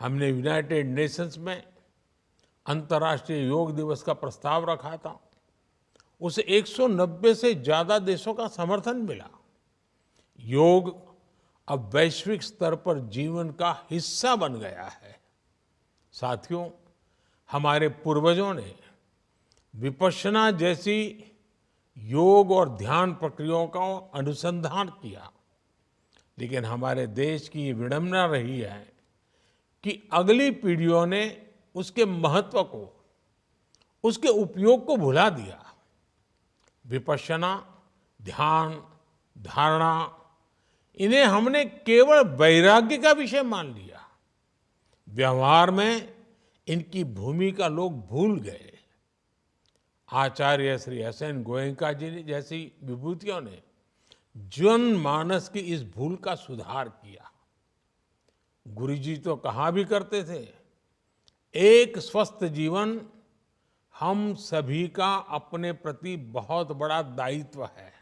हमने United Nations में अंतर्राष्ट्रीय योग दिवस का प्रस्ताव रखा था। उसे 190 से ज्यादा देशों का समर्थन मिला। योग अब वैश्विक स्तर पर जीवन का हिस्सा बन गया है। साथियों, हमारे पूर्वजों ने विपश्यना जैसी योग और ध्यान प्रक्रियाओं का अनुसंधान किया, लेकिन हमारे देश की ये विडंबना रही है कि अगली पीढ़ियों ने उसके महत्व को, उसके उपयोग को भुला दिया। विपश्यना, ध्यान, धारणा, इन्हें हमने केवल वैराग्य का विषय मान लिया। व्यवहार में इनकी भूमिका लोग भूल गए। आचार्य श्री एस.एन. गोयनका जी जैसी विभूतियों ने जनमानस की इस भूल का सुधार किया। गुरुजी तो कहा भी करते थे, एक स्वस्थ जीवन हम सभी का अपने प्रति बहुत बड़ा दायित्व है।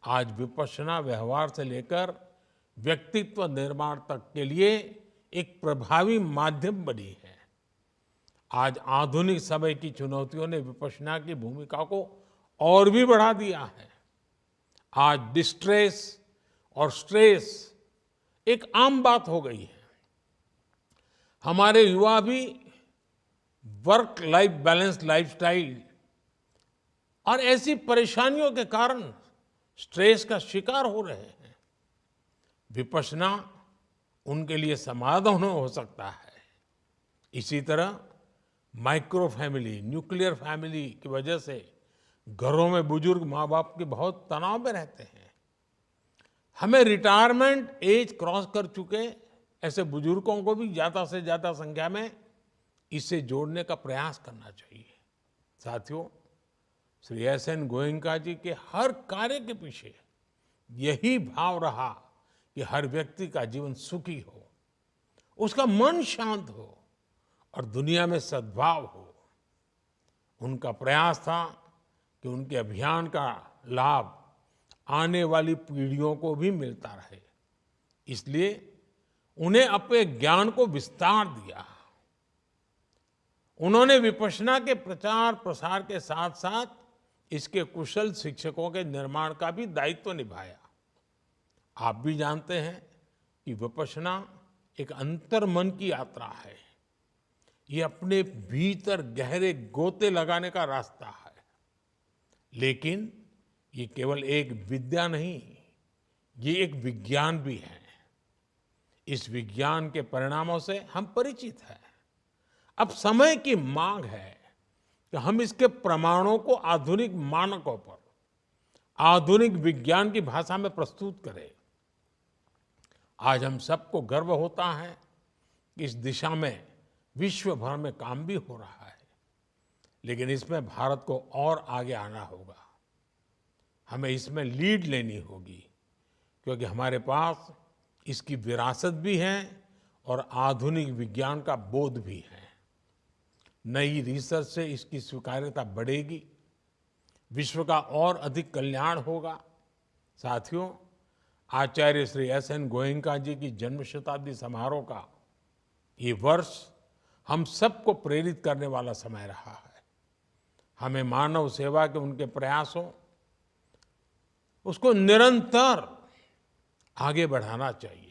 आज विपश्यना व्यवहार से लेकर व्यक्तित्व निर्माण तक के लिए एक प्रभावी माध्यम बनी है। आज आधुनिक समय की चुनौतियों ने विपश्यना की भूमिका को और भी बढ़ा दिया है। आज डिस्ट्रेस और स्ट्रेस एक आम बात हो गई है। हमारे युवा भी वर्क लाइफ बैलेंस लाइफस्टाइल और ऐसी परेशानियों के कारण स्ट्रेस का शिकार हो रहे हैं। विपश्यना उनके लिए समाधान हो सकता है। इसी तरह माइक्रो फैमिली, न्यूक्लियर फैमिली की वजह से घरों में बुजुर्ग माँ बाप के बहुत तनाव में रहते हैं। हमें रिटायरमेंट एज क्रॉस कर चुके ऐसे बुजुर्गों को भी ज्यादा से ज्यादा संख्या में इससे जोड़ने का प्रयास करना चाहिए। साथियों, श्री एस.एन. गोयनका जी के हर कार्य के पीछे यही भाव रहा कि हर व्यक्ति का जीवन सुखी हो, उसका मन शांत हो और दुनिया में सद्भाव हो। उनका प्रयास था कि उनके अभियान का लाभ आने वाली पीढ़ियों को भी मिलता रहे। इसलिए उन्हें अपने ज्ञान को विस्तार दिया। उन्होंने विपश्यना के प्रचार प्रसार के साथ साथ इसके कुशल शिक्षकों के निर्माण का भी दायित्व निभाया। आप भी जानते हैं कि विपश्यना एक अंतर्मन की यात्रा है। ये अपने भीतर गहरे गोते लगाने का रास्ता है। लेकिन ये केवल एक विद्या नहीं, ये एक विज्ञान भी है। इस विज्ञान के परिणामों से हम परिचित हैं। अब समय की मांग है कि हम इसके प्रमाणों को आधुनिक मानकों पर, आधुनिक विज्ञान की भाषा में प्रस्तुत करें। आज हम सबको गर्व होता है कि इस दिशा में विश्व भर में काम भी हो रहा है, लेकिन इसमें भारत को और आगे आना होगा। हमें इसमें लीड लेनी होगी, क्योंकि हमारे पास इसकी विरासत भी है और आधुनिक विज्ञान का बोध भी है। नई रिसर्च से इसकी स्वीकार्यता बढ़ेगी, विश्व का और अधिक कल्याण होगा। साथियों, आचार्य श्री एस.एन. गोयनका जी की जन्म शताब्दी समारोह का ये वर्ष हम सबको प्रेरित करने वाला समय रहा है। हमें मानव सेवा के उनके प्रयासों उसको निरंतर आगे बढ़ाना चाहिए।